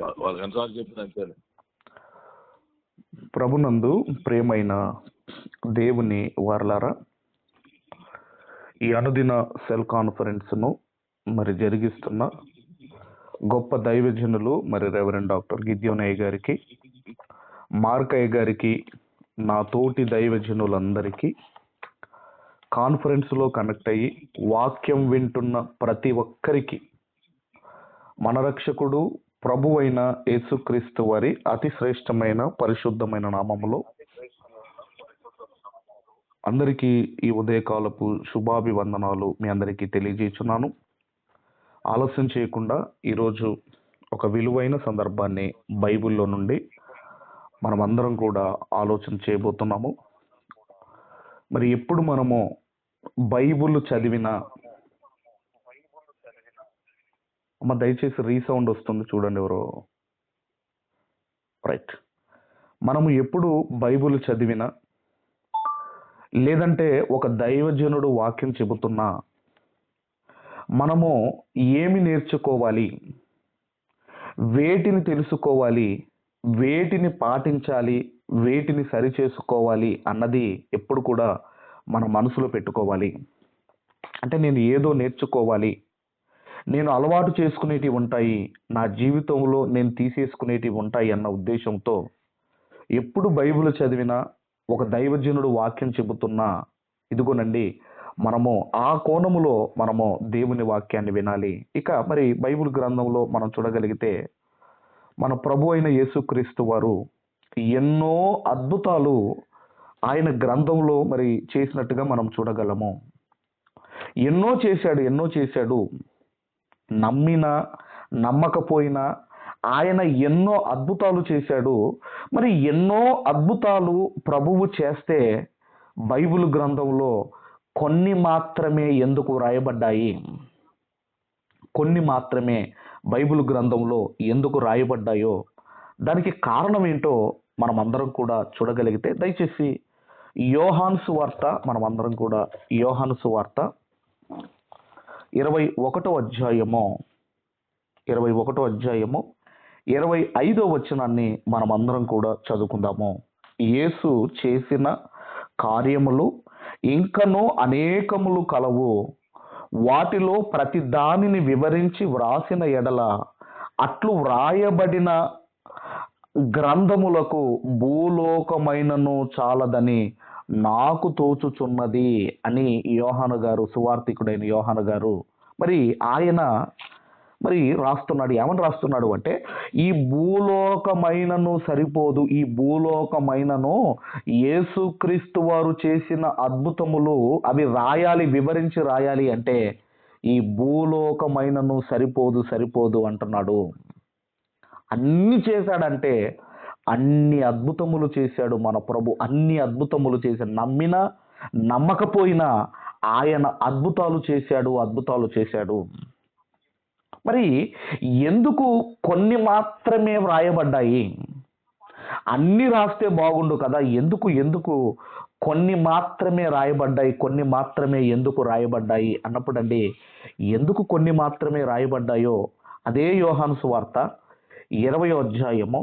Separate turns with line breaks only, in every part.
వాళ్ళకి ఎన్నిసార్లు చెప్పిన అంతే.
ప్రభునందు ప్రియమైన దేవుని వారలారా, ఈ అనుదిన సెల్ కాన్ఫరెన్స్ను మరి జరిగిస్తున్న గొప్ప దైవజనులు మరి రెవరెండ్ డాక్టర్ గిద్యోనయ్య గారికి, మార్కయ్య గారికి, నా తోటి దైవజనులందరికీ, కాన్ఫరెన్స్లో కనెక్ట్ అయ్యి వాక్యం వింటున్న ప్రతి ఒక్కరికి మన రక్షకుడు ప్రభు అయిన యేసుక్రీస్తు వారి అతి శ్రేష్టమైన పరిశుద్ధమైన నామములో అందరికీ ఈ ఉదయకాలపు శుభాభివందనాలు మీ అందరికీ తెలియజేస్తున్నాను. ఆలస్యం చేయకుండా ఈరోజు ఒక విలువైన సందర్భాన్ని బైబిల్లో నుండి మనమందరం కూడా ఆలోచన చేయబోతున్నాము. మరి ఎప్పుడు మనము బైబిల్ చదివిన అమ్మ దయచేసి రీసౌండ్ వస్తుంది చూడండి ఎవరో. రైట్. మనము ఎప్పుడు బైబిల్ చదివినా లేదంటే ఒక దైవజనుడు వాక్యం చెబుతున్నా మనము ఏమి నేర్చుకోవాలి, వేటిని తెలుసుకోవాలి, వేటిని పాటించాలి, వేటిని సరిచేసుకోవాలి అన్నది ఎప్పుడు కూడా మన మనసులో పెట్టుకోవాలి. అంటే నేను ఏదో నేర్చుకోవాలి, నేను అలవాటు చేసుకునేటివి ఉంటాయి, నా జీవితంలో నేను తీసేసుకునేటివి ఉంటాయి అన్న ఉద్దేశంతో ఎప్పుడు బైబిల్ చదివినా ఒక దైవజనుడు వాక్యం చెబుతున్నా ఇదిగోనండి మనము ఆ కోణములో మనము దేవుని వాక్యాన్ని వినాలి. ఇక మరి బైబిల్ గ్రంథంలో మనం చూడగలిగితే మన ప్రభు అయిన యేసుక్రీస్తు వారు ఎన్నో అద్భుతాలు ఆయన గ్రంథంలో మరి చేసినట్టుగా మనం చూడగలము. ఎన్నో చేశాడు. నమ్మినా నమ్మకపోయినా ఆయన ఎన్నో అద్భుతాలు చేశాడు. మరి ఎన్నో అద్భుతాలు ప్రభువు చేస్తే బైబిల్ గ్రంథంలో కొన్ని మాత్రమే ఎందుకు రాయబడ్డాయి? కొన్ని మాత్రమే బైబిల్ గ్రంథంలో ఎందుకు రాయబడ్డాయో దానికి కారణం ఏంటో మనం అందరం కూడా చూడగలిగితే దయచేసి యోహాను సువార్త, మనం అందరం కూడా యోహాను సువార్త 21వ అధ్యాయము 25వ వచనాన్ని మనం అందరం కూడా చదువుకుందాము. యేసు చేసిన కార్యములు ఇంకనూ అనేకములు కలవు, వాటిలో ప్రతి దానిని వివరించి వ్రాసిన ఎడల అట్లు వ్రాయబడిన గ్రంథములకు భూలోకమైనను చాలదని నాకు తోచుచున్నది అని యోహాను గారు, సువార్తికుడైన యోహాను గారు మరి ఆయన రాస్తున్నాడు. ఏమని రాస్తున్నాడు అంటే, ఈ భూలోకమైనను సరిపోదు, ఈ భూలోకమైనను యేసుక్రీస్తు వారు చేసిన అద్భుతములు అవి రాయాలి, వివరించి రాయాలి అంటే ఈ భూలోకమైనను సరిపోదు అంటున్నాడు. అన్ని చేశాడంటే అన్ని అద్భుతములు చేశాడు మన ప్రభు. అన్ని అద్భుతములు చేశాడు. నమ్మినా నమ్మకపోయినా ఆయన అద్భుతాలు చేశాడు. మరి ఎందుకు కొన్ని మాత్రమే వ్రాయబడ్డాయి? అన్ని రాస్తే బాగుండు కదా, ఎందుకు కొన్ని మాత్రమే రాయబడ్డాయి, కొన్ని మాత్రమే ఎందుకు రాయబడ్డాయి అన్నప్పుడు అండి, ఎందుకు కొన్ని మాత్రమే రాయబడ్డాయో అదే యోహాను సువార్త 20వ అధ్యాయము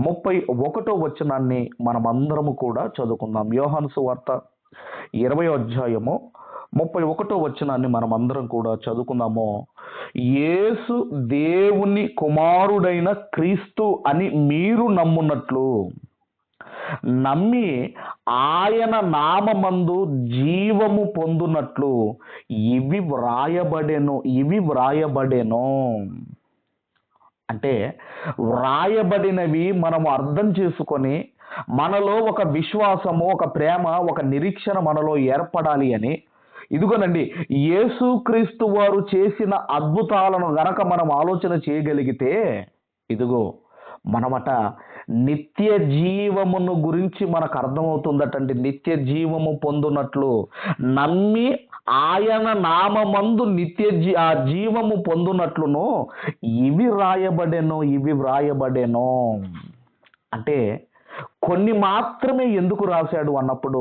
31వ వచనాన్ని మనం అందరము కూడా చదువుకుందాం. యోహాను సువార్త 20వ అధ్యాయము 31వ వచనాన్ని మనం అందరం కూడా చదువుకుందాము. యేసు దేవుని కుమారుడైన క్రీస్తు అని మీరు నమ్మునట్లు, నమ్మి ఆయన నామమందు జీవము పొందునట్లు ఇవి వ్రాయబడెను. అంటే వ్రాయబడినవి మనము అర్థం చేసుకొని మనలో ఒక విశ్వాసము, ఒక ప్రేమ, ఒక నిరీక్షణ మనలో ఏర్పడాలి అని ఇదిగోనండి యేసుక్రీస్తు వారు చేసిన అద్భుతాలను గనక మనం ఆలోచన చేయగలిగితే ఇదిగో మనమట నిత్య జీవమును గురించి మనకు అర్థమవుతుందటండి. నిత్య జీవము పొందునట్లు నమ్మి ఆయన నామమందు ఆ జీవము పొందునట్లును ఇవి వ్రాయబడెను అంటే కొన్ని మాత్రమే ఎందుకు రాశాడు అన్నప్పుడు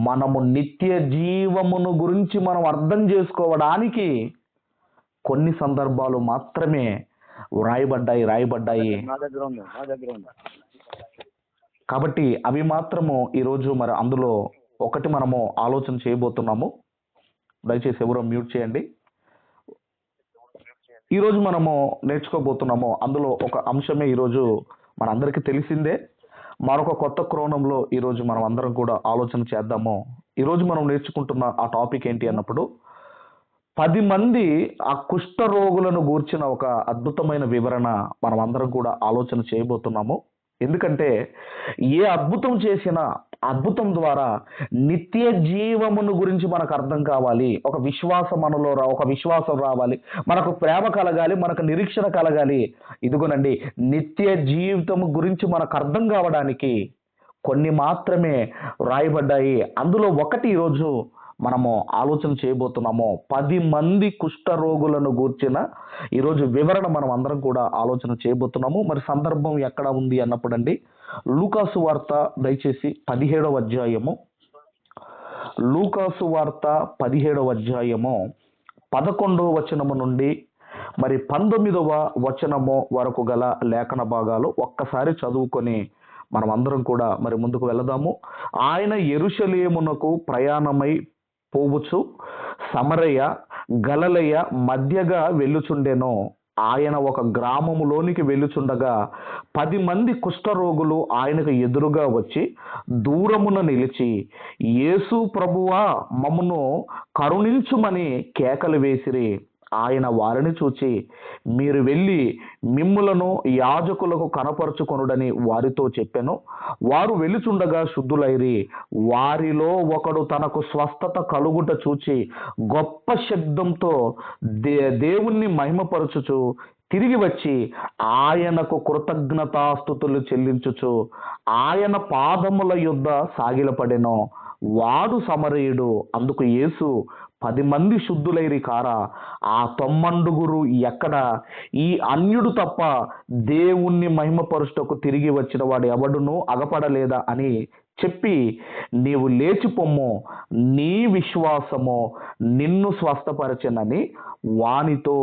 మనము నిత్య జీవమును గురించి మనం అర్థం చేసుకోవడానికి కొన్ని సందర్భాలు మాత్రమే రాయబడ్డాయి.
నా దగ్గర ఉంది.
కాబట్టి అవి మాత్రము ఈరోజు మరి అందులో ఒకటి మనము ఆలోచన చేయబోతున్నాము. దయచేసి ఎవరో మ్యూట్ చేయండి. ఈరోజు మనము నేర్చుకోబోతున్నాము అందులో ఒక అంశమే ఈరోజు మనందరికీ తెలిసిందే. మరొక కొత్త కోణంలో ఈరోజు మనం అందరం కూడా ఆలోచన చేద్దాము. ఈరోజు మనం నేర్చుకుంటున్న ఆ టాపిక్ ఏంటి అన్నప్పుడు 10 మంది ఆ కుష్ఠ రోగులను గూర్చిన ఒక అద్భుతమైన వివరణ మనం అందరం కూడా ఆలోచన చేయబోతున్నాము. ఎందుకంటే ఏ అద్భుతం చేసినా అద్భుతం ద్వారా నిత్య జీవమును గురించి మనకు అర్థం కావాలి. ఒక విశ్వాసం మనలో ఒక విశ్వాసం రావాలి, మనకు ప్రేమ కలగాలి, మనకు నిరీక్షణ కలగాలి. ఇదిగోనండి, నిత్య జీవితము గురించి మనకు అర్థం కావడానికి కొన్ని మాత్రమే రాయబడ్డాయి. అందులో ఒకటి ఈరోజు మనము ఆలోచన చేయబోతున్నాము. 10 మంది కుష్ఠ రోగులను గూర్చిన ఈరోజు వివరణ మనం అందరం కూడా ఆలోచన చేయబోతున్నాము. మరి సందర్భం ఎక్కడ ఉంది అన్నప్పుడు అండి, లూకాసు వార్త దయచేసి 17వ అధ్యాయము, లూకాసు వార్త 17వ అధ్యాయము 11వ వచనము నుండి మరి 19వ వచనము వరకు గల లేఖన భాగాలు ఒక్కసారి చదువుకొని మనం అందరం కూడా మరి ముందుకు వెళదాము. ఆయన యెరూషలేమునకు ప్రయాణమై పోవచ్చు సమరయ గలిలయ మధ్యగా వెళ్ళుచుండెను. ఆయన ఒక గ్రామములోనికి వెళ్ళుచుండగా 10 మంది కుష్ఠరోగులు ఆయనకు ఎదురుగా వచ్చి దూరమున నిలిచి, యేసు ప్రభువా మమ్మును కరుణించుమని కేకలు వేసిరి. ఆయన వారిని చూచి, మీరు వెళ్ళి మిమ్ములను యాజకులకు కనపరుచుకొనుడని వారితో చెప్పెను. వారు వెళ్ళుచుండగా శుద్ధులైరి. వారిలో ఒకడు తనకు స్వస్థత కలుగుట చూచి గొప్ప శబ్దంతో దేవుణ్ణి మహిమపరచుచు తిరిగి వచ్చి ఆయనకు కృతజ్ఞతాస్తుతులు చెల్లించుచు ఆయన పాదముల యొద్ద సాగిలపడెను. వాడు సమరయుడు. అందుకు యేసు, 10 మంది శుద్ధులైరి కారా, ఆ 90 ఎక్కడ? ఈ అన్యుడు తప్ప దేవుణ్ణి మహిమపరుచుటకు తిరిగి వచ్చిన వాడు ఎవడునూ అగపడలేదా అని చెప్పి, నీవు లేచి పొమ్ము, నీ విశ్వాసము నిన్ను స్వస్థపరచెనని వానితో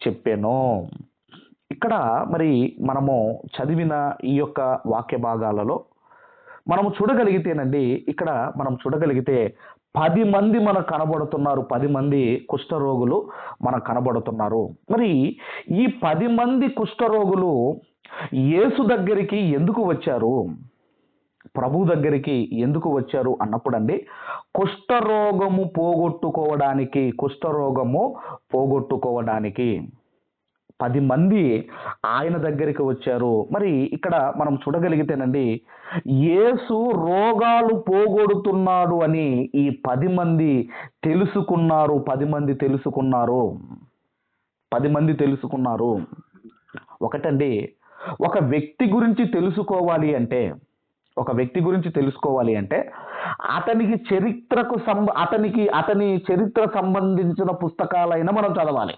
చెప్పెను. ఇక్కడ మరి మనము చదివిన ఈ యొక్క వాక్య భాగాలలో మనము చూడగలిగితేనండి, ఇక్కడ మనం చూడగలిగితే 10 మంది మనకు కనబడుతున్నారు. 10 మంది కుష్ఠరోగులు మనకు కనబడుతున్నారు. మరి ఈ 10 మంది కుష్ఠరోగులు యేసు దగ్గరికి ఎందుకు వచ్చారు, ప్రభు దగ్గరికి ఎందుకు వచ్చారు అన్నప్పుడండి, కుష్ఠరోగము పోగొట్టుకోవడానికి 10 మంది ఆయన దగ్గరికి వచ్చారు. మరి ఇక్కడ మనం చూడగలిగితేనండి, యేసు రోగాలు పోగొడుతున్నాడు అని ఈ 10 మంది తెలుసుకున్నారు. 10 మంది తెలుసుకున్నారు. ఒకటండి, ఒక వ్యక్తి గురించి తెలుసుకోవాలి అంటే అతని చరిత్ర సంబంధించిన పుస్తకాలైనా మనం చదవాలి.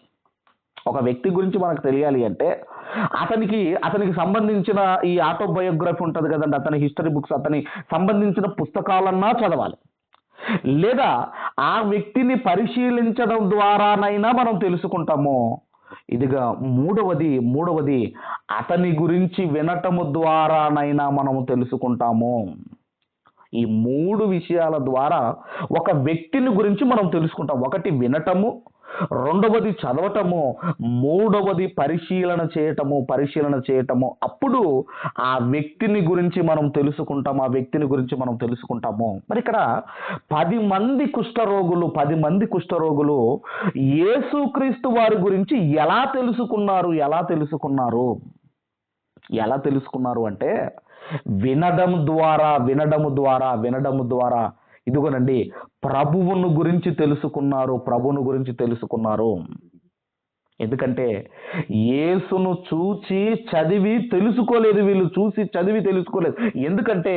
ఒక వ్యక్తి గురించి మనకు తెలియాలి అంటే అతనికి సంబంధించిన ఈ ఆటోబయోగ్రఫీ ఉంటుంది కదండి, అతని హిస్టరీ బుక్స్, అతని సంబంధించిన పుస్తకాలన్నా చదవాలి. లేదా ఆ వ్యక్తిని పరిశీలించడం ద్వారానైనా మనం తెలుసుకుంటాము. ఇదిగా మూడవది అతని గురించి వినటము ద్వారానైనా మనము తెలుసుకుంటాము. ఈ 3 విషయాల ద్వారా ఒక వ్యక్తిని గురించి మనం తెలుసుకుంటాం. ఒకటి వినటము, రెండవది చదవటము, మూడవది పరిశీలన చేయటము. అప్పుడు ఆ వ్యక్తిని గురించి మనం తెలుసుకుంటాము. మరి ఇక్కడ 10 మంది కుష్ఠరోగులు యేసుక్రీస్తు వారి గురించి ఎలా తెలుసుకున్నారు అంటే వినడం ద్వారా ఇదిగోనండి, ప్రభువును గురించి తెలుసుకున్నారు. ఎందుకంటే యేసును చూచి చదివి తెలుసుకోలేదు వీళ్ళు. ఎందుకంటే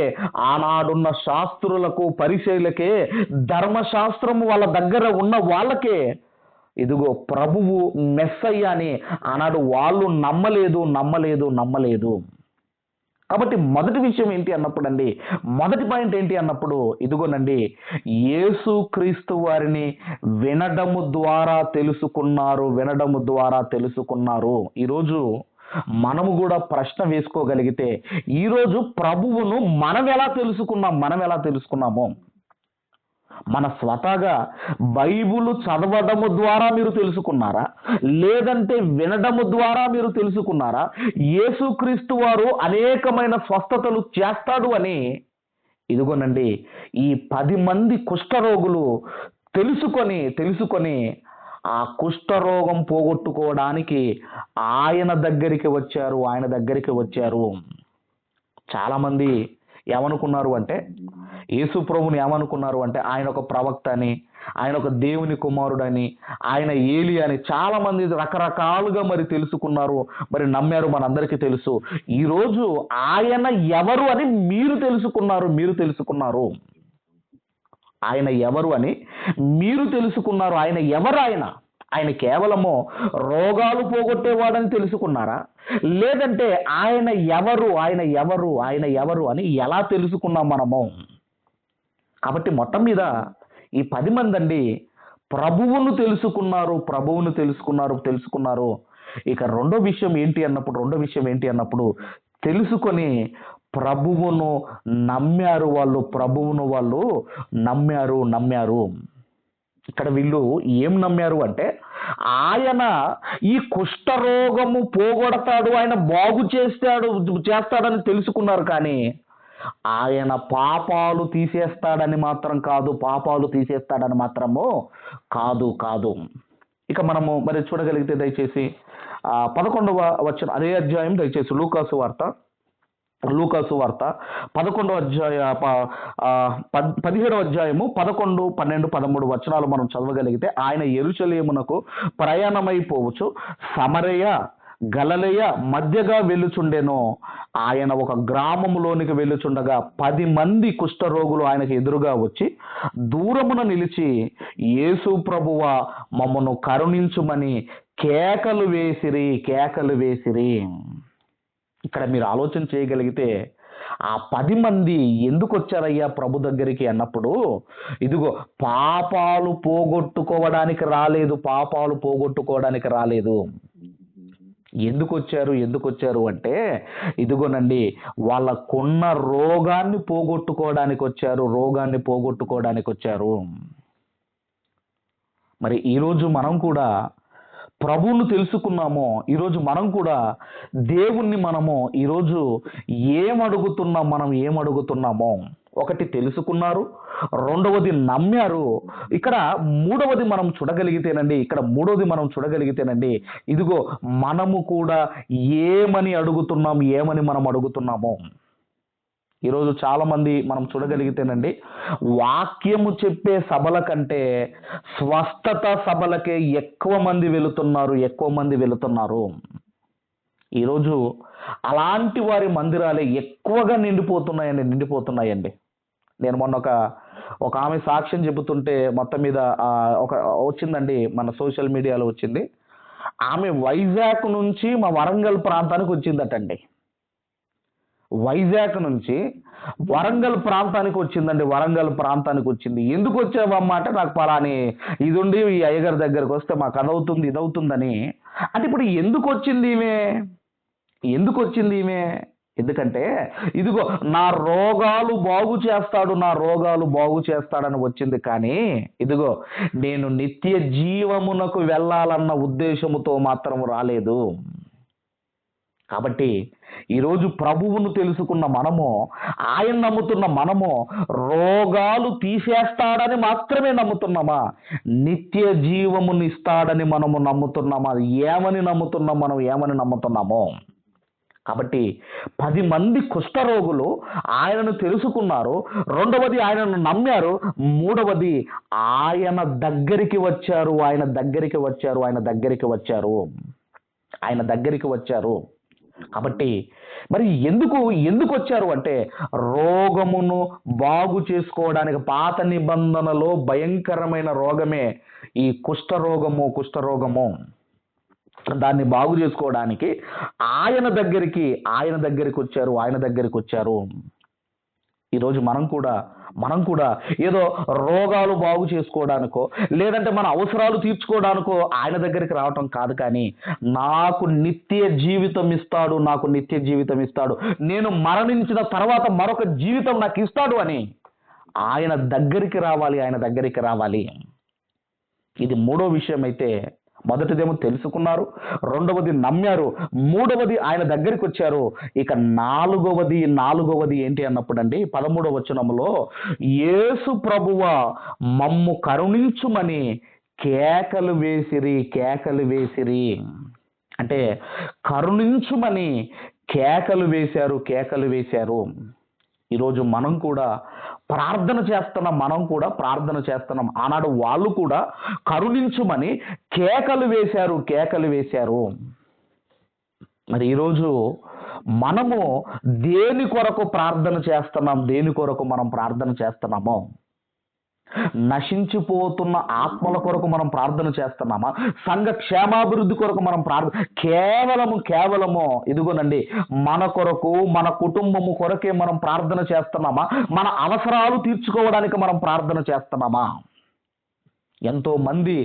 ఆనాడున్న శాస్త్రులకు, పరిసయ్యులకే, ధర్మశాస్త్రము వాళ్ళ దగ్గర ఉన్న వాళ్ళకే ఇదిగో ప్రభువు మెస్సయ్య అని ఆనాడు వాళ్ళు నమ్మలేదు. కాబట్టి మొదటి విషయం ఏంటి అన్నప్పుడు అండి, మొదటి పాయింట్ ఏంటి అన్నప్పుడు ఇదిగోనండి, యేసుక్రీస్తు వారిని వినడము ద్వారా తెలుసుకున్నారు. ఈరోజు మనము కూడా ప్రశ్న వేసుకోగలిగితే ఈరోజు ప్రభువును మనం ఎలా తెలుసుకున్నామో, మన స్వతహాగా బైబిల్ చదవడము ద్వారా మీరు తెలుసుకున్నారా, లేదంటే వినడము ద్వారా మీరు తెలుసుకున్నారా? యేసుక్రీస్తు వారు అనేకమైన స్వస్థతలు చేస్తాడు అని ఇదిగోనండి ఈ 10 మంది కుష్ఠరోగులు తెలుసుకొని ఆ కుష్ఠరోగం పోగొట్టుకోవడానికి ఆయన దగ్గరికి వచ్చారు. చాలామంది ఏమనుకున్నారు అంటే, యేసు ప్రభుని ఏమనుకున్నారు అంటే ఆయన ఒక ప్రవక్త అని, ఆయన ఒక దేవుని కుమారుడని, ఆయన ఏలి అని చాలామంది రకరకాలుగా మరి తెలుసుకున్నారు, మరి నమ్మారు. మనందరికీ తెలుసు. ఈరోజు ఆయన ఎవరు అని మీరు తెలుసుకున్నారు. ఆయన ఎవరు అని మీరు తెలుసుకున్నారు. ఆయన కేవలము రోగాలు పోగొట్టేవాడని తెలుసుకున్నారా, లేదంటే ఆయన ఎవరు అని ఎలా తెలుసుకున్నాం మనము? కాబట్టి మొత్తం మీద ఈ 10 మంది అండి ప్రభువును తెలుసుకున్నారు. ఇక రెండో విషయం ఏంటి అన్నప్పుడు తెలుసుకొని ప్రభువును నమ్మారు. వాళ్ళు నమ్మారు. ఇక్కడ వీళ్ళు ఏం నమ్మారు అంటే, ఆయన ఈ కుష్ఠరోగము పోగొడతాడు, ఆయన బాగు చేస్తాడని తెలుసుకున్నారు. కానీ ఆయన పాపాలు తీసేస్తాడని మాత్రము కాదు. ఇక మనము మరి చూడగలిగితే దయచేసి 11వ వచనం అదే అధ్యాయం, దయచేసి లూకాసు వార్త 11వ అధ్యాయ 17వ అధ్యాయము 11, 12, 13 వచనాలు మనం చదవగలిగితే, ఆయన యెరూషలేమునకు ప్రయాణమైపోవచ్చు సమరయ గలిలయ మధ్యగా వెళ్ళుచుండెను. ఆయన ఒక గ్రామములోనికి వెళ్ళుచుండగా 10 మంది కుష్ఠరోగులు ఆయనకు ఎదురుగా వచ్చి దూరమున నిలిచి, యేసు ప్రభువా మమ్మను కరుణించుమని కేకలు వేసిరి. ఇక్కడ మీరు ఆలోచన చేయగలిగితే ఆ 10 మంది ఎందుకు వచ్చారయ్యా ప్రభు దగ్గరికి అన్నప్పుడు, ఇదిగో పాపాలు పోగొట్టుకోవడానికి రాలేదు. ఎందుకు వచ్చారు అంటే, ఇదిగోనండి వాళ్ళకున్న రోగాన్ని పోగొట్టుకోవడానికి వచ్చారు. మరి ఈరోజు మనం కూడా ప్రభువును తెలుసుకున్నామో, ఈరోజు మనం కూడా దేవుణ్ణి ఈరోజు ఏమడుగుతున్నామో, ఒకటి తెలుసుకున్నారు, రెండవది నమ్మారు. ఇక్కడ మూడవది మనం చూడగలిగితేనండి ఇదిగో మనము కూడా ఏమని అడుగుతున్నామో. ఈరోజు చాలా మంది మనం చూడగలిగితేనండి వాక్యము చెప్పే సభల కంటే స్వస్థత సభలకే ఎక్కువ మంది వెళుతున్నారు. ఈరోజు అలాంటి వారి మందిరాలే ఎక్కువగా నిండిపోతున్నాయండి. నేను మొన్న ఒక ఆమె సాక్ష్యం చెబుతుంటే మొత్తం మీద వచ్చిందండి, మన సోషల్ మీడియాలో వచ్చింది. ఆమె వైజాగ్ నుంచి మా వరంగల్ ప్రాంతానికి వచ్చిందటండి. వైజాగ్ నుంచి వరంగల్ ప్రాంతానికి వచ్చింది. ఎందుకు వచ్చావమ్మా అంటే, నాకు పలాని ఇది ఉండి ఈ అయ్యగారి దగ్గరకు వస్తే మాకు అదవుతుంది ఇదవుతుందని. అంటే ఇప్పుడు ఎందుకు వచ్చింది ఈమె? ఎందుకంటే ఇదిగో నా రోగాలు బాగు చేస్తాడని వచ్చింది. కానీ ఇదిగో నేను నిత్య జీవమునకు వెళ్ళాలన్న ఉద్దేశముతో మాత్రం రాలేదు. కాబట్టి ఈరోజు ప్రభువును తెలుసుకున్న మనము, ఆయన నమ్ముతున్న మనము రోగాలు తీసేస్తాడని మాత్రమే నమ్ముతున్నామా, నిత్య జీవముని ఇస్తాడని మనము నమ్ముతున్నామా? ఏమని నమ్ముతున్నామో. కాబట్టి 10 మంది కుష్ఠరోగులు ఆయనను తెలుసుకున్నారు, రెండవది ఆయనను నమ్మారు, మూడవది ఆయన దగ్గరికి వచ్చారు. కాబట్టి మరి ఎందుకు వచ్చారు అంటే, రోగమును బాగు చేసుకోవడానికి. పాత నిబంధనలో భయంకరమైన రోగమే ఈ కుష్ఠరోగము. దాన్ని బాగు చేసుకోవడానికి ఆయన దగ్గరికి వచ్చారు. ఈరోజు మనం కూడా ఏదో రోగాలు బాగు చేసుకోవడానికో లేదంటే మన అవసరాలు తీర్చుకోవడానికో ఆయన దగ్గరికి రావటం కాదు, కానీ నాకు నిత్య జీవితం ఇస్తాడు, నాకు నిత్య జీవితం ఇస్తాడు, నేను మరణించిన తర్వాత మరొక జీవితం నాకు ఇస్తాడు అని ఆయన దగ్గరికి రావాలి, ఆయన దగ్గరికి రావాలి. ఇది మూడో విషయం. అయితే మొదటిదేమో తెలుసుకున్నారు, రెండవది నమ్మారు, మూడవది ఆయన దగ్గరికి వచ్చారు. ఇక నాలుగవది ఏంటి అన్నప్పుడు అండి 13వ వచనములో యేసు ప్రభువా మమ్ము కరుణించుమని కేకలు వేసిరి. అంటే కరుణించుమని కేకలు వేశారు. ఈరోజు మనం కూడా ప్రార్థన చేస్తున్నాం. ఆనాడు వాళ్ళు కూడా కరుణించుమని కేకలు వేశారు. మరి ఈరోజు మనము దేని కొరకు మనం ప్రార్థన చేస్తున్నామో, నశించిపోతున్న ఆత్మల కొరకు మనం ప్రార్థన చేస్తున్నామా, సంఘ క్షేమాభివృద్ధి కొరకు మనం కేవలము ఇదిగోనండి మన కొరకు, మన కుటుంబము కొరకే మనం ప్రార్థన చేస్తున్నామా, మన అవసరాలు తీర్చుకోవడానికి మనం ప్రార్థన చేస్తున్నామా? ఎంతో మంది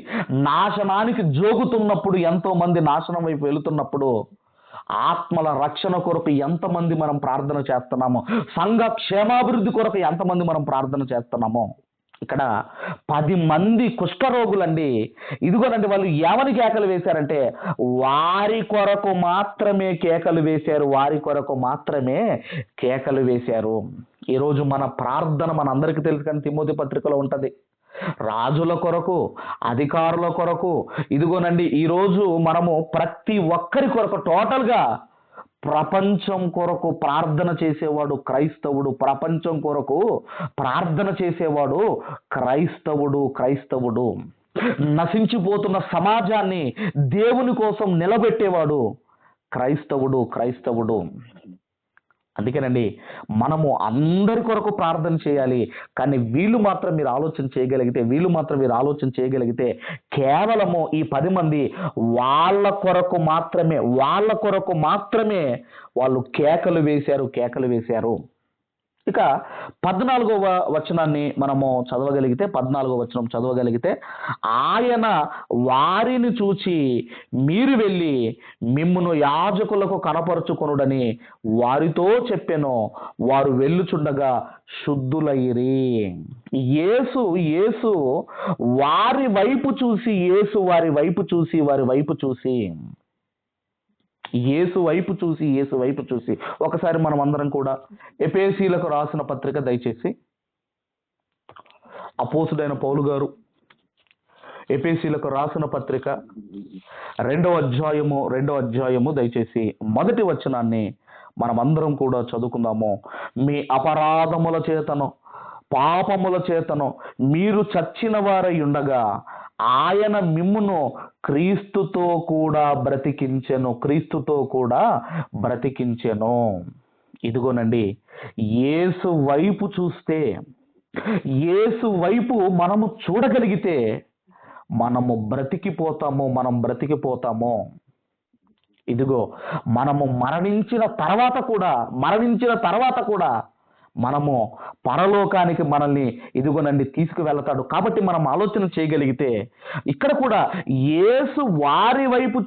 నాశనానికి జోగుతున్నప్పుడు, ఎంతో మంది నాశనం వైపు వెళుతున్నప్పుడు ఆత్మల రక్షణ కొరకు ఎంతమంది మనం ప్రార్థన చేస్తున్నామో, సంఘ క్షేమాభివృద్ధి కొరకు ఎంతమంది మనం ప్రార్థన చేస్తున్నామో. ఇక్కడ 10 మంది కుష్ఠరోగులండి, ఇదిగోనండి వాళ్ళు ఏమని కేకలు వేశారంటే వారి కొరకు మాత్రమే కేకలు వేశారు. ఈరోజు మన ప్రార్థన మనందరికీ తెలుసు, కానీ తిమోతి పత్రికలో ఉంటుంది. రాజుల కొరకు, అధికారుల కొరకు, ఇదిగోనండి ఈరోజు మనము ప్రతి ఒక్కరి కొరకు టోటల్గా ప్రపంచం కొరకు ప్రార్థన చేసేవాడు క్రైస్తవుడు. నశించిపోతున్న సమాజాన్ని దేవుని కోసం నిలబెట్టేవాడు క్రైస్తవుడు. అందుకేనండి మనము అందరి కొరకు ప్రార్థన చేయాలి. కానీ వీళ్ళు మాత్రం మీరు ఆలోచన చేయగలిగితే కేవలము ఈ 10 మంది వాళ్ళ కొరకు మాత్రమే వాళ్ళు కేకలు వేశారు. ఇక 14వ వచనాన్ని మనము చదవగలిగితే, 14వ వచనం చదవగలిగితే, ఆయన వారిని చూచి మీరు వెళ్ళి మిమ్మును యాజకులకు కనపరుచుకొనుడని వారితో చెప్పెను. వారు వెళ్ళుచుండగా శుద్ధులైరి. యేసు వారి వైపు చూసి యేసు వైపు చూసి ఒకసారి మనం అందరం కూడా ఎఫెసీయులకు రాసిన పత్రిక, దయచేసి అపోస్తుడైన పౌలు గారు ఎఫెసీయులకు రాసిన పత్రిక 2వ అధ్యాయము దయచేసి మొదటి వచనాన్ని మనం అందరం కూడా చదువుకుందాము. మీ అపరాధముల చేతను పాపముల చేతను మీరు చచ్చిన వారై ఉండగా ఆయన మిమ్మును క్రీస్తుతో కూడా బ్రతికించెను. ఇదిగోనండి యేసు వైపు మనము చూడగలిగితే మనము బ్రతికిపోతాము. ఇదిగో మనము మరణించిన తర్వాత కూడా మనము పరలోకానికి మనల్ని ఇదిగోనండి తీసుకువెళతాడు. కాబట్టి మనం ఆలోచన చేయగలిగితే ఇక్కడ కూడా యేసు వారి వైపు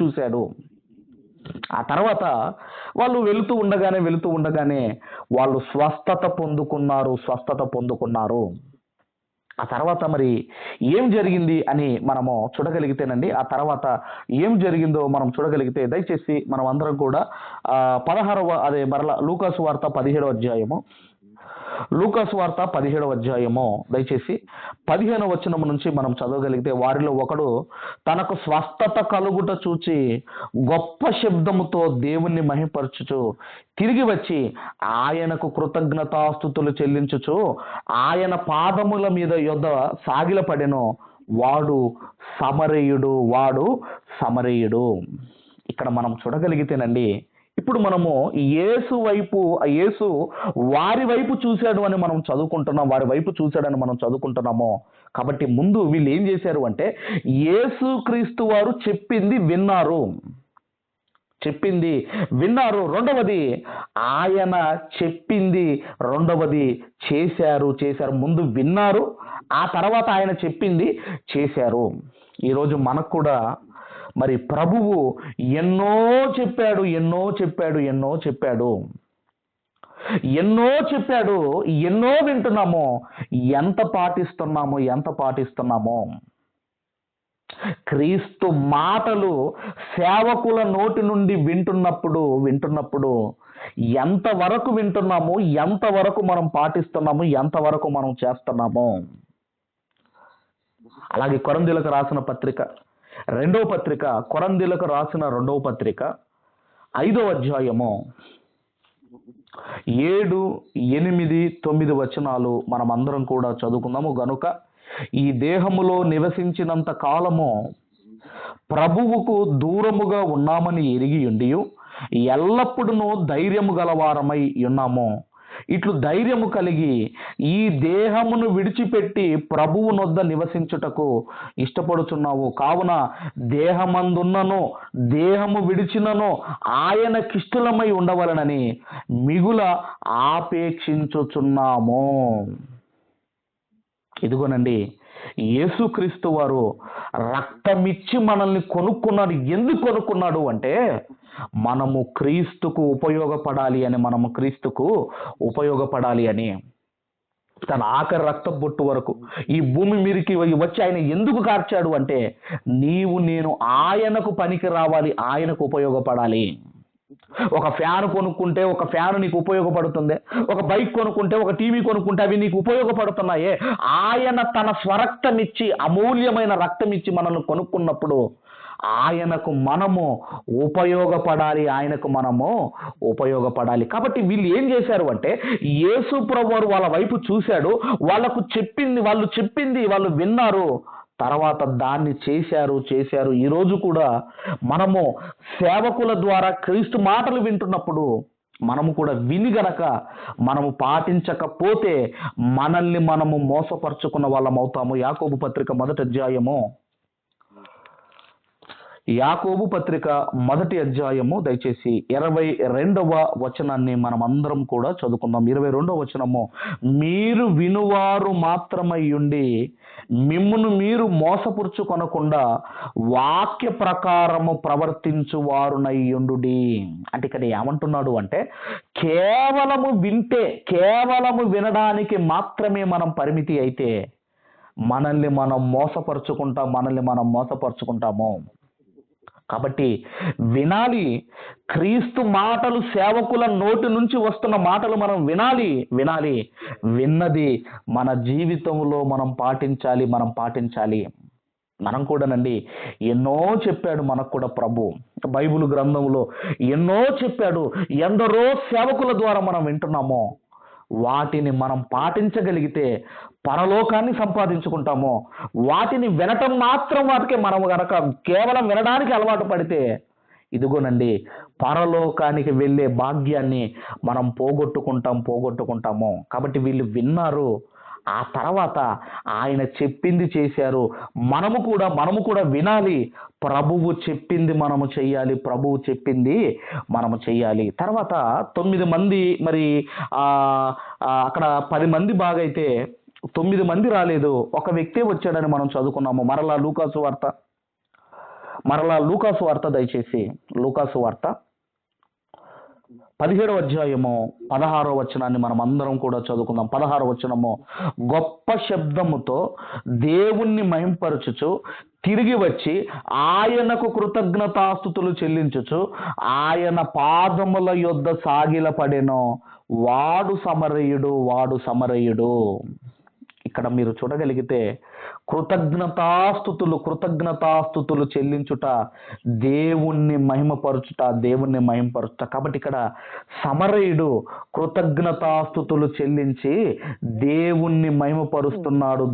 చూశాడు. ఆ తర్వాత వాళ్ళు వెళుతూ ఉండగానే వాళ్ళు స్వస్థత పొందుకున్నారు. ఆ తర్వాత మరి ఏం జరిగింది అని మనము చూడగలిగితేనండి, ఆ తర్వాత ఏం జరిగిందో మనం చూడగలిగితే దయచేసి మనం అందరం కూడా 16వ లూకాసు వార్త 17వ అధ్యాయము దయచేసి 15వ వచనం నుంచి మనం చదవగలిగితే, వారిలో ఒకడు తనకు స్వస్థత కలుగుట చూచి గొప్ప శబ్దముతో దేవుణ్ణి మహిమపరచుచు తిరిగి వచ్చి ఆయనకు కృతజ్ఞతాస్తుతులు చెల్లించుచు ఆయన పాదముల మీద యొద్ద సాగిలపడెను. వాడు సమరయుడు. ఇక్కడ మనం చూడగలిగితేనండి, ఇప్పుడు మనము యేసు వారి వైపు చూశాడు అని మనం చదువుకుంటున్నాము. కాబట్టి ముందు వీళ్ళు ఏం చేశారు అంటే యేసుక్రీస్తు వారు చెప్పింది విన్నారు. చెప్పింది విన్నారు, రెండవది ఆయన చెప్పింది రెండవది చేశారు. ముందు విన్నారు, ఆ తర్వాత ఆయన చెప్పింది చేశారు. ఈరోజు మనకు కూడా మరి ప్రభువు ఎన్నో చెప్పాడు, ఎన్నో చెప్పాడు, ఎన్నో చెప్పాడు, ఎన్నో చెప్పాడు, ఎన్నో వింటున్నామో, ఎంత పాటిస్తున్నామో. క్రీస్తు మాటలు సేవకుల నోటి నుండి వింటున్నప్పుడు ఎంతవరకు వింటున్నాము, ఎంతవరకు మనం పాటిస్తున్నాము, ఎంతవరకు మనం చేస్తున్నాము. అలాగే కొరింథీయులకు రాసిన పత్రిక రెండవ పత్రిక, కొరింథీయులకు రాసిన రెండవ పత్రిక 5వ అధ్యాయము 7, 8, 9 వచనాలు మనం అందరం కూడా చదువుకుందాము. గనుక ఈ దేహములో నివసించినంత కాలము ప్రభువుకు దూరముగా ఉన్నామని ఎరిగి ఉండియు ఎల్లప్పుడూ ధైర్యము గలవారమై ఉన్నాము. ఇట్లు ధైర్యము కలిగి ఈ దేహమును విడిచిపెట్టి ప్రభువు నొద్ద నివసించుటకు ఇష్టపడుచున్నావు. కావున దేహమందున్నను దేహము విడిచినను ఆయనకిష్టలమై ఉండవలనని మిగుల ఆపేక్షించుచున్నాము. ఇదిగోనండి, యేసుక్రీస్తు వారు రక్తమిచ్చి మనల్ని కొనుక్కున్నాడు. ఎందుకు కొనుక్కున్నాడు అంటే మనము క్రీస్తుకు ఉపయోగపడాలి అని. తన ఆఖరి రక్త బొట్టు వరకు ఈ భూమి మీదకి వచ్చి ఆయన ఎందుకు కార్చాడు అంటే నేను ఆయనకు పనికి రావాలి, ఆయనకు ఉపయోగపడాలి. ఒక ఫ్యాన్ కొనుక్కుంటే ఒక ఫ్యాన్ నీకు ఉపయోగపడుతుంది, ఒక బైక్ కొనుక్కుంటే, ఒక టీవీ కొనుక్కుంటే అవి నీకు ఉపయోగపడుతున్నాయే. ఆయన తన స్వరక్తమిచ్చి, అమూల్యమైన రక్తమిచ్చి మనల్ని కొనుక్కున్నప్పుడు ఆయనకు మనము ఉపయోగపడాలి. కాబట్టి వీళ్ళు ఏం చేశారు అంటే యేసు ప్రభువు వాళ్ళ వైపు చూశాడు, వాళ్ళు చెప్పింది వాళ్ళు విన్నారు, తర్వాత దాన్ని చేశారు. ఈరోజు కూడా మనము సేవకుల ద్వారా క్రీస్తు మాటలు వింటున్నప్పుడు మనము కూడా విని గనక మనము పాటించకపోతే మనల్ని మనము మోసపరుచుకున్న వాళ్ళం అవుతాము. యాకోబు పత్రిక 1 అధ్యాయము దయచేసి 22వ వచనాన్ని మనం అందరం కూడా చదువుకుందాం. 22వ వచనము, మీరు వినువారు మాత్రమై ఉండి మిమ్మును మీరు మోసపురుచుకొనకుండా వాక్య ప్రకారము ప్రవర్తించువారునై ఉండుడి. అంటే ఇక్కడ ఏమంటున్నాడు అంటే కేవలము వినడానికి మాత్రమే మనం పరిమితి అయితే మనల్ని మనం మోసపరుచుకుంటాము. కాబట్టి వినాలి, క్రీస్తు మాటలు, సేవకుల నోటి నుంచి వస్తున్న మాటలు మనం వినాలి. విన్నది మన జీవితంలో మనం పాటించాలి. మనం కూడానండి ఎన్నో చెప్పాడు మనకు కూడా ప్రభు. బైబిల్ గ్రంథంలో ఎన్నో చెప్పాడు. ఎందరో సేవకుల ద్వారా మనం వింటున్నామో వాటిని మనం పాటించగలిగితే పరలోకాన్ని సంపాదించుకుంటాము. వాటిని వినటం మాత్రం వాటికే మనం గనక కేవలం వినడానికి అలవాటు పడితే ఇదిగోనండి పరలోకానికి వెళ్ళే భాగ్యాన్ని మనం పోగొట్టుకుంటాము. కాబట్టి వీళ్ళు విన్నారు, ఆ తర్వాత ఆయన చెప్పింది చేశారు. మనము కూడా వినాలి. ప్రభువు చెప్పింది మనము చెయ్యాలి. తర్వాత 9 మంది, మరి అక్కడ 10 మంది బాగైతే 9 మంది రాలేదు, ఒక వ్యక్తే వచ్చాడని మనం చదువుకున్నాము. మరలా లూకాసు వార్త దయచేసి లూకాసు వార్త 17వ అధ్యాయము 16వ వచనాన్ని మనం అందరం కూడా చదువుకుందాం. 16వ వచనము, గొప్ప శబ్దముతో దేవుణ్ణి మహింపరచుచు తిరిగి వచ్చి ఆయనకు కృతజ్ఞతాస్తుతులు చెల్లించుచు ఆయన పాదముల యొద్ద సాగిలపడెను. వాడు సమరయుడు. ఇక్కడ మీరు చూడగలిగితే కృతజ్ఞతాస్తుతులు చెల్లించుట, దేవుణ్ణి మహిమపరచుట. కాబట్టి ఇక్కడ సమరయుడు కృతజ్ఞతాస్తుతులు చెల్లించి దేవుణ్ణి మహిమపరుస్తున్నాడు.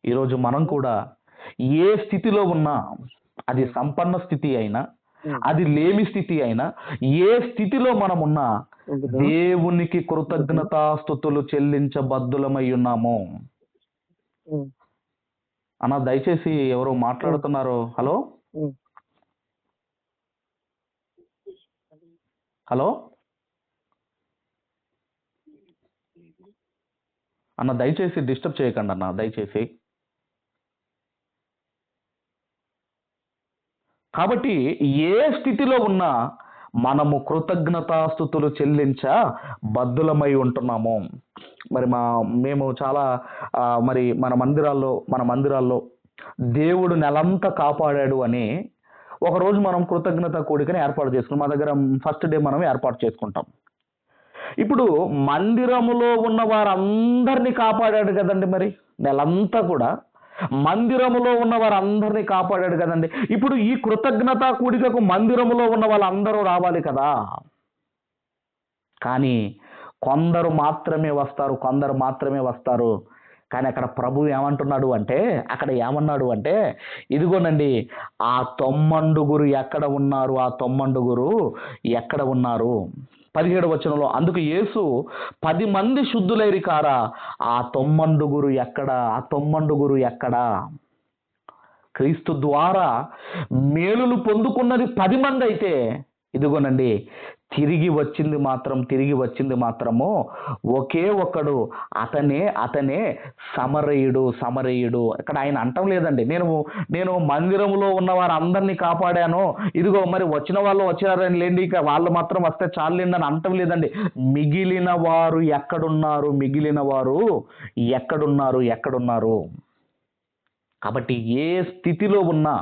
ఈరోజు మనం కూడా ఏ స్థితిలో ఉన్నా, అది సంపన్న స్థితి అయినా, అది లేమి స్థితి అయినా, ఏ స్థితిలో మనం ఉన్నా దేవునికి కృతజ్ఞతాస్తుతులు చెల్లించబద్దులమై ఉన్నాము. అన్న దయచేసి ఎవరో మాట్లాడుతున్నారు. హలో
ఉమ్.
హలో అన్న, దయచేసి డిస్టర్బ్ చేయకండి అన్న, దయచేసి. కాబట్టి ఏ స్థితిలో ఉన్నా మనము కృతజ్ఞతాస్థుతులు చెల్లించ బద్దులమై ఉంటున్నాము. మరి మేము చాలా మరి మన మందిరాల్లో దేవుడు నెలంతా కాపాడాడు అని ఒకరోజు మనం కృతజ్ఞత కూడికని ఏర్పాటు చేసుకున్నాం. మా దగ్గర ఫస్ట్ డే మనం ఏర్పాటు చేసుకుంటాం. ఇప్పుడు మందిరములో ఉన్న వారందరినీ కాపాడాడు కదండి. మరి నెలంతా కూడా మందిరములో ఉన్న వారందరినీ కాపాడాడు కదండి. ఇప్పుడు ఈ కృతజ్ఞత కూడికకు మందిరములో ఉన్న వాళ్ళందరూ రావాలి కదా. కానీ కొందరు మాత్రమే వస్తారు. కానీ అక్కడ ప్రభు ఏమన్నాడు అంటే ఇదిగోనండి, ఆ 90 ఎక్కడ ఉన్నారు. 17వ వచనంలో, అందుకు యేసు 10 మంది శుద్ధులైరి కారా, ఆ 90 ఎక్కడ? క్రీస్తు ద్వారా మేలులు పొందుకున్నది 10 మంది అయితే, ఇదిగోనండి తిరిగి వచ్చింది మాత్రము ఒకే ఒక్కడు, అతనే సమరయుడు. ఇక్కడ ఆయన అంటం లేదండి, నేను మందిరంలో ఉన్న వారందరినీ కాపాడాను, ఇదిగో మరి వచ్చిన వాళ్ళు వచ్చారని లేండి, ఇక వాళ్ళు మాత్రం వస్తే చాలండి అని అంటం లేదండి. మిగిలిన వారు ఎక్కడున్నారు? కాబట్టి ఏ స్థితిలో ఉన్నా,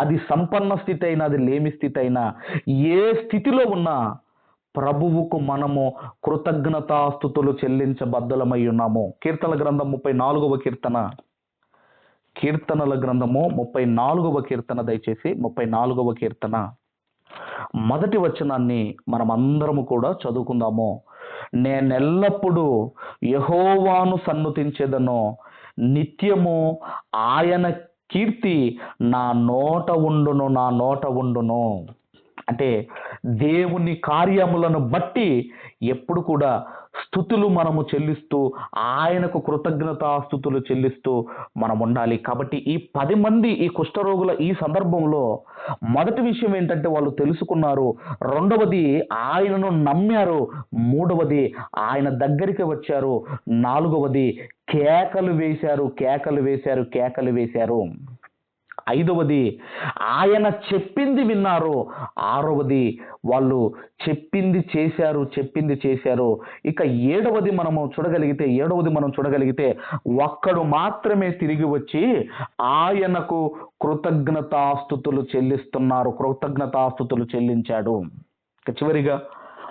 అది సంపన్న స్థితి అయినా, అది లేమి స్థితి అయినా, ఏ స్థితిలో ఉన్నా ప్రభువుకు మనము కృతజ్ఞతాస్థుతులు చెల్లించబద్ధులమై ఉన్నాము. కీర్తనల గ్రంథం 34వ కీర్తన, దయచేసి 34వ కీర్తన మొదటి వచనాన్ని మనమందరము కూడా చదువుకుందాము. నేనెల్లప్పుడూ యెహోవాను సన్నుతించెదను, నిత్యము ఆయన కీర్తి నా నోట ఉండును. అంటే దేవుని కార్యములను బట్టి ఎప్పుడు కూడా స్థుతులు మనము చెల్లిస్తూ, ఆయనకు కృతజ్ఞతాస్థుతులు చెల్లిస్తూ మనం ఉండాలి. కాబట్టి ఈ 10 మంది ఈ కుష్ఠరోగుల ఈ సందర్భంలో మొదటి విషయం ఏంటంటే, వాళ్ళు తెలుసుకున్నారు. రెండవది, ఆయనను నమ్మారు. మూడవది, ఆయన దగ్గరికి వచ్చారు. నాలుగవది, కేకలు వేశారు. ఐదవది, ఆయన చెప్పింది విన్నారు. ఆరవది, వాళ్ళు చెప్పింది చేశారు. ఇక ఏడవది మనం చూడగలిగితే ఒక్కడు మాత్రమే తిరిగి వచ్చి ఆయనకు కృతజ్ఞతాస్థుతులు చెల్లించాడు. ఇక చివరిగా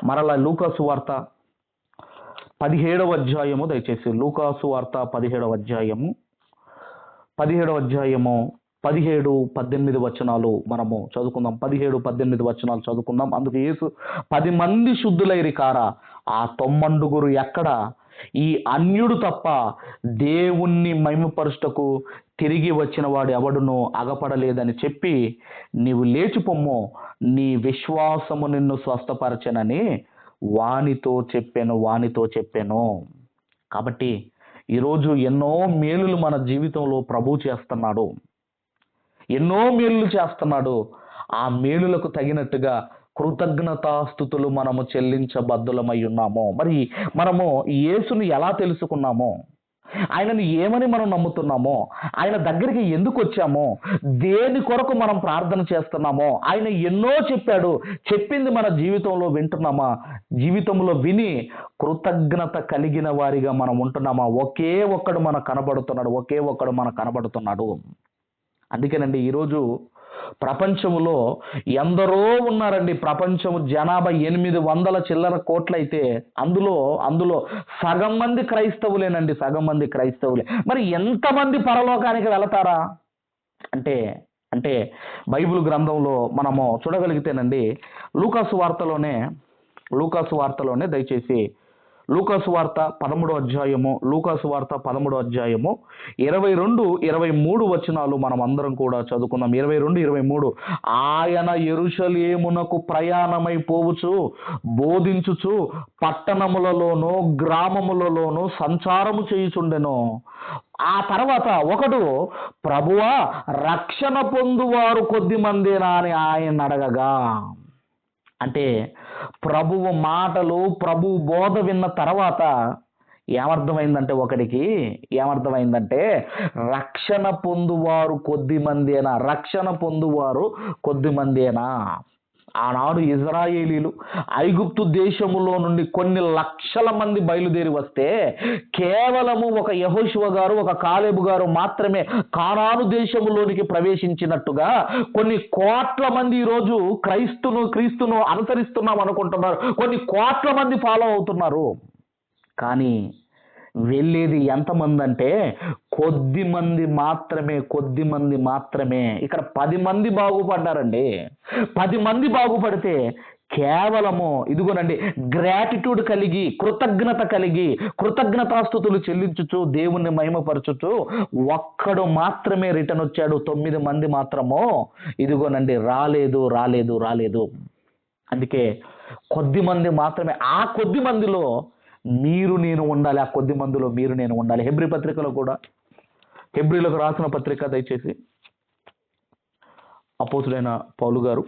మరలా లూకాసు వార్త 17వ అధ్యాయము, దయచేసి లూకాసు వార్త 17వ అధ్యాయము 17-18 వచనాలు మనము చదువుకుందాం. 17-18 వచనాలు చదువుకుందాం. అందుకు యేసు 10 మంది శుద్ధులైరి కారా, ఆ 90 ఎక్కడ? ఈ అన్యుడు తప్ప దేవుణ్ణి మహిమపరుటకు తిరిగి వచ్చిన వాడు ఎవడునూ అగపడలేదని చెప్పి, నీవు లేచి పొమ్ము, నీ విశ్వాసము నిన్ను స్వస్థపరచనని వానితో చెప్పాను. కాబట్టి ఈరోజు ఎన్నో మేలులు మన జీవితంలో ప్రభు చేస్తున్నాడు. ఆ మేలులకు తగినట్టుగా కృతజ్ఞతాస్థుతులు మనము చెల్లించబద్ధులమై ఉన్నాము. మరి మనము యేసుని ఎలా తెలుసుకున్నామో, ఆయనను ఏమని మనం నమ్ముతున్నామో, ఆయన దగ్గరికి ఎందుకు వచ్చామో, దేని కొరకు మనం ప్రార్థన చేస్తున్నామో, ఆయన ఎన్నో చెప్పింది మన జీవితంలో వింటున్నామా? జీవితంలో విని కృతజ్ఞత కలిగిన వారిగా మనం ఉంటున్నామా? ఒకే ఒక్కడు మనకు కనబడుతున్నాడు. అందుకేనండి ఈరోజు ప్రపంచంలో ఎందరో ఉన్నారండి. ప్రపంచం జనాభా 800 చిల్లర కోట్లయితే అందులో సగం మంది క్రైస్తవులేనండి. మరి ఎంతమంది పరలోకానికి వెళతారా అంటే బైబిల్ గ్రంథంలో మనము చూడగలిగితేనండి, లూకాసు వార్తలోనే దయచేసి లూకాసు వార్త 13వ అధ్యాయము 22-23 వచనాలు మనం అందరం కూడా చదువుకుందాం. 22-23, ఆయన యెరూషలేమునకు ప్రయాణమై పోవుచు బోధించుచు పట్టణములలోనూ గ్రామములలోనూ సంచారము చేయుచుండెను. ఆ తర్వాత ఒకడు, ప్రభువా రక్షణ పొందువారు కొద్ది మందేనా అని ఆయన అడగగా, అంటే ప్రభువు మాటలు, ప్రభువు బోధ విన్న తర్వాత ఏమర్థమైందంటే, ఒకడికి ఏమర్థమైందంటే, రక్షణ పొందువారు కొద్ది మందేనా, రక్షణ పొందువారు కొద్ది మందేనా. ఆనాడు ఇజ్రాయేలీలు ఐగుప్తు దేశములో నుండి కొన్ని లక్షల మంది బయలుదేరి వస్తే కేవలము ఒక యెహోషువ గారు, ఒక కాలేబు గారు మాత్రమే కానాను దేశములోనికి ప్రవేశించినట్టుగా కొన్ని కోట్ల మంది ఈరోజు క్రీస్తును అనుసరిస్తున్నాం అనుకుంటున్నారు. కొన్ని కోట్ల మంది ఫాలో అవుతున్నారు. కానీ వెళ్ళేది ఎంతమంది అంటే కొద్ది మంది మాత్రమే. ఇక్కడ 10 మంది బాగుపడ్డారండి. 10 మంది బాగుపడితే కేవలము ఇదిగోనండి, గ్రాటిట్యూడ్ కలిగి, కృతజ్ఞత కలిగి, కృతజ్ఞతాస్తుతులు చెల్లించుచు, దేవుణ్ణి మహిమపరచుచు ఒక్కడు మాత్రమే రిటర్న్ వచ్చాడు. 9 మంది మాత్రము ఇదిగోనండి రాలేదు. అందుకే కొద్ది మంది మాత్రమే. ఆ కొద్ది మందిలో మీరు నేను ఉండాలి. హెబ్రీ పత్రికలో కూడా, హెబ్రీలకు రాసిన పత్రిక దయచేసి అపోస్తులైన పౌలు గారు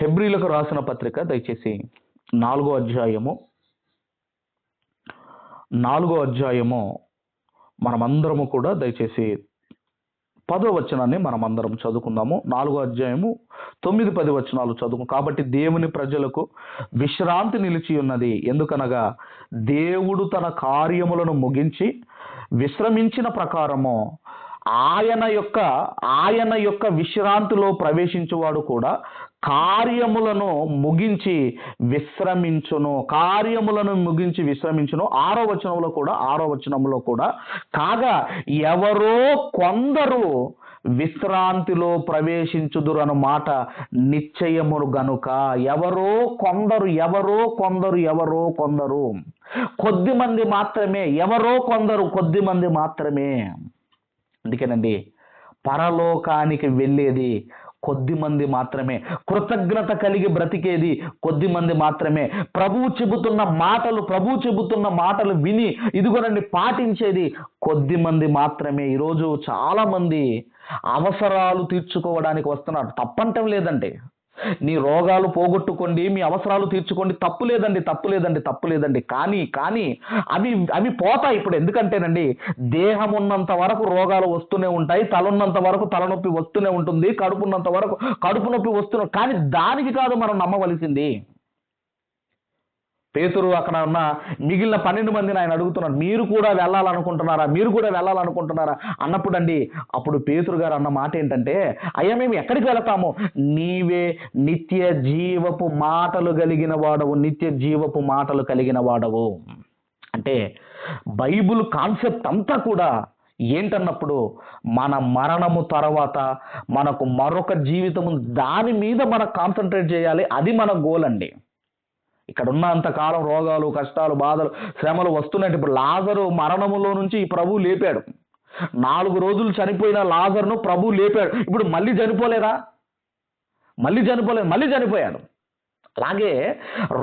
హెబ్రీలకు రాసిన పత్రిక దయచేసి 4వ అధ్యాయము మనమందరము కూడా దయచేసి 10వ వచనాన్ని మనమందరం చదువుకుందాము. 4వ అధ్యాయము 9-10 వచనాలు చదువు. కాబట్టి దేవుని ప్రజలకు విశ్రాంతి నిలిచి ఉన్నది, ఎందుకనగా దేవుడు తన కార్యములను ముగించి విశ్రమించిన ప్రకారము ఆయన యొక్క విశ్రాంతిలో ప్రవేశించువాడు కూడా కార్యములను ముగించి విశ్రమించును. 6వ వచనంలో కూడా కాగా ఎవరో కొందరు విశ్రాంతిలో ప్రవేశించుదురు అను మాట నిశ్చయమును గనుక, ఎవరో కొందరు కొద్ది మంది మాత్రమే, కొద్ది మంది మాత్రమే. అందుకేనండి పరలోకానికి వెళ్ళేది కొద్ది మంది మాత్రమే, కృతజ్ఞత కలిగి బ్రతికేది కొద్ది మంది మాత్రమే, ప్రభువు చెబుతున్న మాటలు విని ఇదిగోనండి పాటించేది కొద్ది మంది మాత్రమే. ఈరోజు చాలా మంది అవసరాలు తీర్చుకోవడానికి వస్తున్నారు. తప్పంటం లేదండి, నీ రోగాలు పోగొట్టుకోండి, మీ అవసరాలు తీర్చుకోండి, తప్పు లేదండి. కానీ అవి పోతాయి. ఇప్పుడు ఎందుకంటేనండి, దేహం ఉన్నంత వరకు రోగాలు వస్తూనే ఉంటాయి, తలున్నంత వరకు తలనొప్పి వస్తూనే ఉంటుంది, కడుపున్నంత వరకు కడుపు నొప్పి వస్తూనే, కానీ దానికి కాదు మనం నమ్మవలసింది. పేతురు అక్కడ ఉన్న మిగిలిన 12 మందిని ఆయన అడుగుతున్నాడు, మీరు కూడా వెళ్ళాలనుకుంటున్నారా అన్నప్పుడు అండి, అప్పుడు పేతురు గారు అన్న మాట ఏంటంటే, అయ్యా మేము ఎక్కడికి వెళతాము, నీవే నిత్య జీవపు మాటలు కలిగిన వాడవు. అంటే బైబిల్ కాన్సెప్ట్ అంతా కూడా ఏంటన్నప్పుడు, మన మరణము తర్వాత మనకు మరొక జీవితము, దాని మీద మనం కాన్సన్ట్రేట్ చేయాలి. అది మన గోల్ అండి. ఇక్కడ ఉన్నంతకాలం రోగాలు, కష్టాలు, బాధలు, శ్రమలు వస్తున్నాయి. ఇప్పుడు లాజరు మరణములో నుంచి ఈ ప్రభువు లేపాడు. 4 రోజులు చనిపోయిన లాజరును ప్రభువు లేపాడు. ఇప్పుడు మళ్ళీ చనిపోలేదా? మళ్ళీ చనిపోయాడు. అలాగే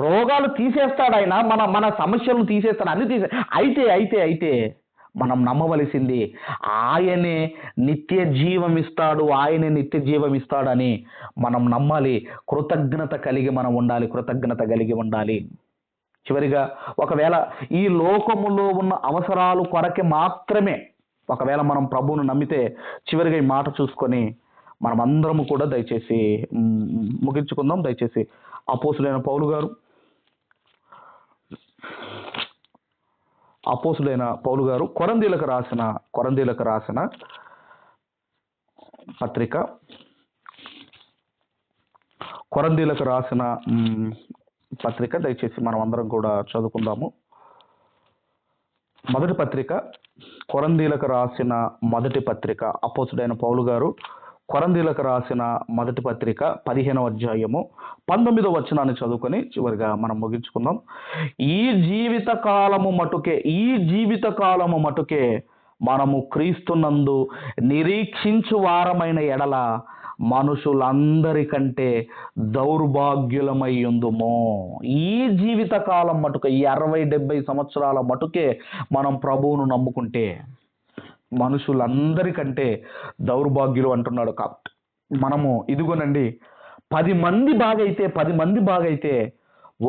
రోగాలు తీసేస్తాడు ఆయన, మన సమస్యలను తీసేస్తాడు, అన్ని అయితే మనం నమ్మవలసింది ఆయనే నిత్య జీవం ఇస్తాడని మనం నమ్మాలి. కృతజ్ఞత కలిగి ఉండాలి. చివరిగా, ఒకవేళ ఈ లోకములో ఉన్న అవసరాలు కొరకే మాత్రమే ఒకవేళ మనం ప్రభువును నమ్మితే, చివరిగా ఈ మాట చూసుకొని మనం అందరము కూడా దయచేసి ముగించుకుందాం. దయచేసి అపోస్తులైన పౌలు గారు కొరంథీయులకు రాసిన పత్రిక, దయచేసి మనం అందరం కూడా చదువుకుందాము. మొదటి పత్రిక, కొరంథీయులకు రాసిన మొదటి పత్రిక, అపోస్తుడైన పౌలు గారు కొరంథీయులకు రాసిన మొదటి పత్రిక 15వ అధ్యాయము 19వ వచనాన్ని చదువుకొని చివరిగా మనం ముగించుకుందాం. ఈ జీవిత కాలము మటుకే మనము క్రీస్తునందు నిరీక్షించు వారమైన ఎడల మనుషులందరికంటే దౌర్భాగ్యులమై ఉందుము. ఈ జీవిత కాలం మటుకే, ఈ 60-70 సంవత్సరాల మటుకే మనం ప్రభువును నమ్ముకుంటే, మనుషులందరికంటే దౌర్భాగ్యులు అంటున్నాడు. కాబట్టి మనము ఇదిగోనండి, 10 మంది బాగైతే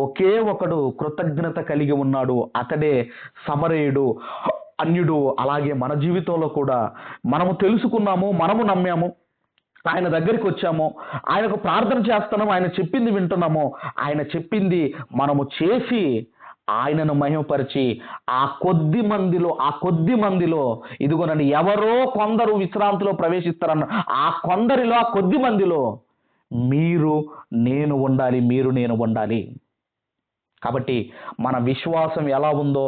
ఒకే ఒకడు కృతజ్ఞత కలిగి ఉన్నాడు, అతడే సమరయుడు, అన్యుడు. అలాగే మన జీవితంలో కూడా మనము తెలుసుకున్నాము, మనము నమ్మాము, ఆయన దగ్గరికి వచ్చాము, ఆయనకు ప్రార్థన చేస్తున్నాము, ఆయన చెప్పింది వింటున్నాము, ఆయన చెప్పింది మనము చేసి ఆయనను మహిమపరిచి ఆ కొద్ది మందిలో ఇదిగోనండి, ఎవరో కొందరు విశ్రాంతిలో ప్రవేశిస్తారన్న ఆ కొందరిలో, ఆ కొద్ది మందిలో మీరు నేను ఉండాలి. కాబట్టి మన విశ్వాసం ఎలా ఉందో,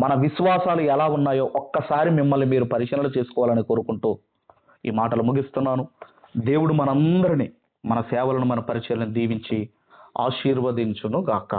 మన విశ్వాసాలు ఎలా ఉన్నాయో ఒక్కసారి మిమ్మల్ని మీరు పరిశీలన చేసుకోవాలని కోరుకుంటూ ఈ మాటలు ముగిస్తున్నాను. దేవుడు మనందరినీ, మన సేవలను, మన పరిచయాలను దీవించి ఆశీర్వదించును గాక.